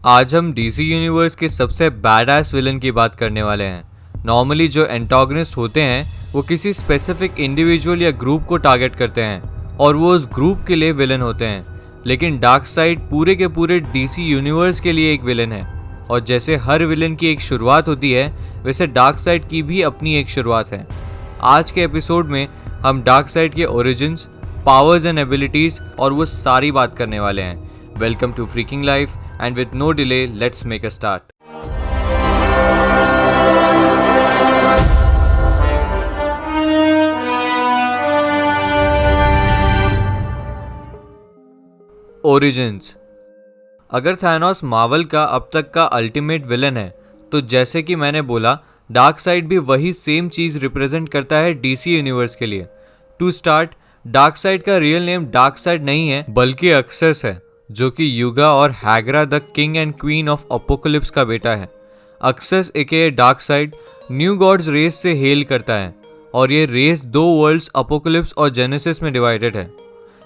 आज हम DC universe के सबसे बैडएस विलन की बात करने वाले हैं। नॉर्मली जो एंटागनिस्ट होते हैं वो किसी स्पेसिफिक इंडिविजुअल या ग्रुप को टारगेट करते हैं और वो उस ग्रुप के लिए विलन होते हैं, लेकिन डार्कसाइड पूरे के पूरे डीसी यूनिवर्स के लिए एक विलन है। और जैसे हर विलन की एक शुरुआत होती है, वैसे डार्कसाइड की भी अपनी एक शुरुआत है। आज के एपिसोड में हम डार्कसाइड के ओरिजिन्स, पावर्स एंड एबिलिटीज और वो सारी बात करने वाले हैं। Welcome to freaking life and with no delay, let's make a start. Origins। अगर थैनोस मार्वल का अब तक का अल्टीमेट विलन है, तो जैसे कि मैंने बोला, डार्कसाइड भी वही सेम चीज रिप्रेजेंट करता है डीसी यूनिवर्स के लिए। टू स्टार्ट, डार्कसाइड का रियल नेम डार्कसाइड नहीं है बल्कि एक्सेस है, जो कि युगा और Heggra the king and queen of Apokolips का बेटा है। Uxas aka Darkseid new gods race से हेल करता है और ये रेस दो वर्ल्ड्स अपोकलिप्स और जेनेसिस में डिवाइडेड है।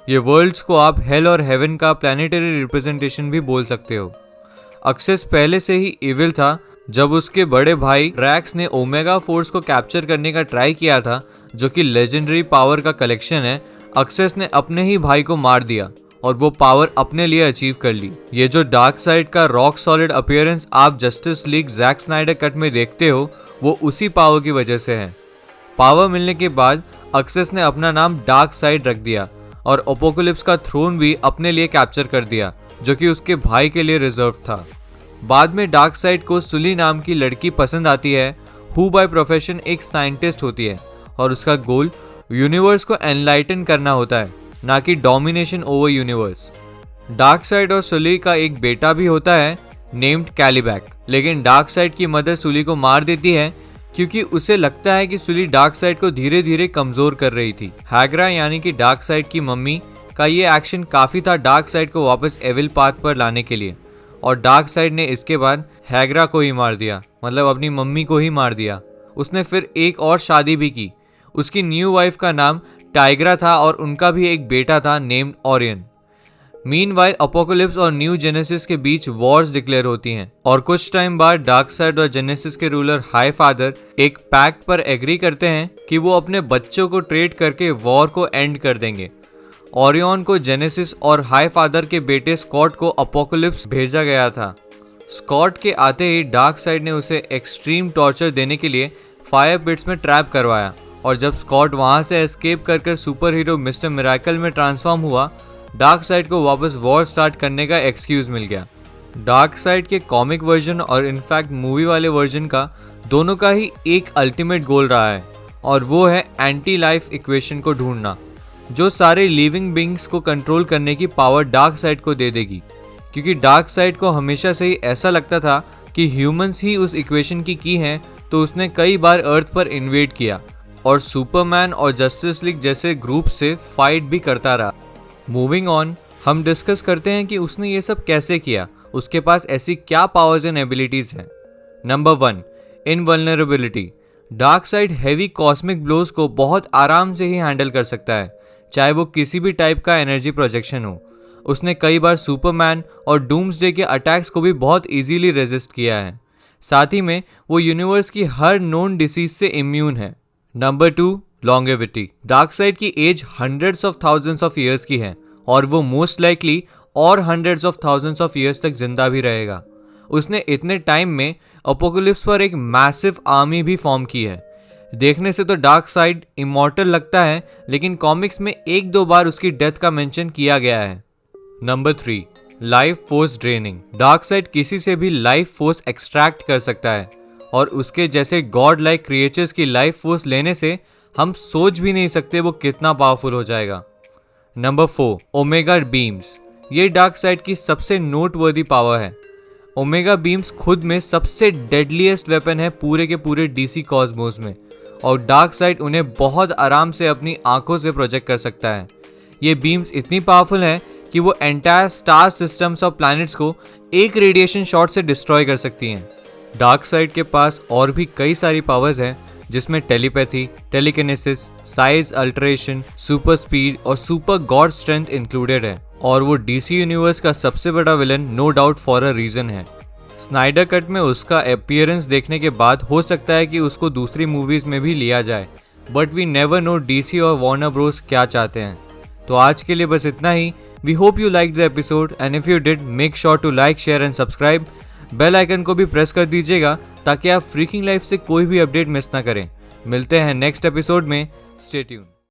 ये वर्ल्ड्स को आप हेल और हेवन का प्लैनेटरी रिप्रेजेंटेशन भी बोल सकते हो। एक्सेस पहले से ही इविल था। जब उसके बड़े भाई रैक्स ने ओमेगा फोर्स को कैप्चर करने का ट्राई किया था, जो कि लेजेंडरी पावर का कलेक्शन है, एक्सेस ने अपने ही भाई को मार दिया और वो पावर अपने लिए अचीव कर ली। ये जो डार्कसाइड का रॉक सॉलिड अपीयरेंस आप Justice League Jack Snyder cut में देखते हो, वो उसी पावर की वजह से है। पावर मिलने के बाद एक्सेस ने अपना नाम डार्कसाइड रख दिया और अपोकलिप्स का थ्रोन भी अपने लिए कैप्चर कर दिया, जो कि उसके भाई के लिए रिजर्व था। बाद में डार्कसाइड को सुली नाम की लड़की पसंद आती है, हु बाय प्रोफेशन एक साइंटिस्ट होती है और उसका गोल यूनिवर्स को एनलाइटन करना होता है, ना कि डोमिनेशन ओवर यूनिवर्स। डार्कसाइड और सुली का एक बेटा भी होता है नेम्ड कैलिबैक, लेकिन डार्कसाइड की मदर सुली को मार देती है क्योंकि उसे लगता है कि सुली डार्कसाइड को धीरे धीरे कमजोर कर रही थी। हैग्रा यानी कि डार्कसाइड की मम्मी का ये एक्शन काफी था डार्कसाइड को वापस एविल पाथ पर लाने के लिए, और डार्कसाइड ने इसके बाद हैग्रा को ही मार दिया, मतलब अपनी मम्मी को ही मार दिया। उसने फिर एक और शादी भी की। उसकी न्यू वाइफ का नाम टाइग्रा था और उनका भी एक बेटा था नेम्ड ओरियन। मीनवाइल अपोकलिप्स और न्यू जेनेसिस के बीच वॉर्स डिक्लेयर होती हैं और कुछ टाइम बाद डार्कसाइड और जेनेसिस के रूलर हाई फादर एक पैक्ट पर एग्री करते हैं कि वो अपने बच्चों को ट्रेड करके वॉर को एंड कर देंगे। ओरियन को जेनेसिस और हाई फादर के बेटे स्कॉट को अपोकलिप्स भेजा गया था। स्कॉट के आते ही डार्कसाइड ने उसे एक्सट्रीम टॉर्चर देने के लिए फायर पिट्स में ट्रैप करवाया, और जब स्कॉट वहां से एस्केप कर सुपर हीरो मिस्टर मिरेकल में ट्रांसफॉर्म हुआ, डार्कसाइड को वापस वॉर स्टार्ट करने का एक्सक्यूज मिल गया। डार्कसाइड के कॉमिक वर्जन और इनफैक्ट मूवी वाले वर्जन का दोनों का ही एक अल्टीमेट गोल रहा है, और वो है एंटी लाइफ इक्वेशन को ढूंढना, जो सारे लिविंग बींग्स को कंट्रोल करने की पावर डार्कसाइड को दे देगी। क्योंकि डार्कसाइड को हमेशा से ही ऐसा लगता था कि ह्यूमंस ही उस इक्वेशन की हैं, तो उसने कई बार अर्थ पर इन्वेड किया और सुपरमैन और जस्टिस लीग जैसे ग्रुप से फाइट भी करता रहा। मूविंग ऑन, हम डिस्कस करते हैं कि उसने ये सब कैसे किया, उसके पास ऐसी क्या पावर्स एंड एबिलिटीज हैं। Number 1, invulnerability. Darkseid heavy cosmic blows को बहुत आराम से ही हैंडल कर सकता है, चाहे वो किसी भी टाइप का एनर्जी प्रोजेक्शन हो। उसने कई बार सुपरमैन और डूम्सडे के अटैक्स को भी बहुत इजीली रेजिस्ट किया है। साथ ही में वो यूनिवर्स की हर नोन डिसीज से इम्यून है। Number 2, longevity. डार्कसाइड की age hundreds of thousands of years की है और वो मोस्ट लाइकली और hundreds of thousands of years तक जिंदा भी रहेगा। उसने इतने टाइम में अपोकलिप्स पर एक मैसिव आर्मी भी फॉर्म की है। देखने से तो डार्कसाइड इमॉर्टल लगता है, लेकिन कॉमिक्स में एक दो बार उसकी डेथ का मेंशन किया गया है। Number 3, life force draining. Dark side किसी से भी लाइफ फोर्स एक्सट्रैक्ट कर सकता है और उसके जैसे गॉड लाइक क्रिएचर्स की लाइफ फोर्स लेने से हम सोच भी नहीं सकते वो कितना पावरफुल हो जाएगा। Number 4, omega beams. ये डार्कसाइड की सबसे नोटवर्दी पावर है। ओमेगा बीम्स खुद में सबसे डेडलीस्ट वेपन है पूरे के पूरे डीसी कॉस्मोस में, और डार्कसाइड उन्हें बहुत आराम से अपनी आंखों से प्रोजेक्ट कर सकता है। ये बीम्स इतनी पावरफुल हैं कि वो एंटायर स्टार सिस्टम्स और प्लैनेट्स को एक रेडिएशन शॉट से डिस्ट्रॉय कर सकती हैं। डार्कसाइड के पास और भी कई सारी पावर्स हैं, जिसमें telepathy, telekinesis, size alteration, super speed और सुपर गॉड स्ट्रेंथ इंक्लूडेड है। और वो डीसी यूनिवर्स का सबसे बड़ा villain no doubt for a reason है। स्नाइडर कट में उसका अपीयरेंस देखने के बाद हो सकता है कि उसको दूसरी मूवीज में भी लिया जाए, but we never know DC और वार्नर ब्रोस क्या चाहते हैं। तो आज के लिए बस इतना ही। We hope you like the episode and if you did make sure to like, share and subscribe. Bell icon को भी प्रेस कर दीजिएगा ताकि आप फ्रीकिंग लाइफ से कोई भी अपडेट मिस ना करें। मिलते हैं नेक्स्ट एपिसोड में। Stay tuned.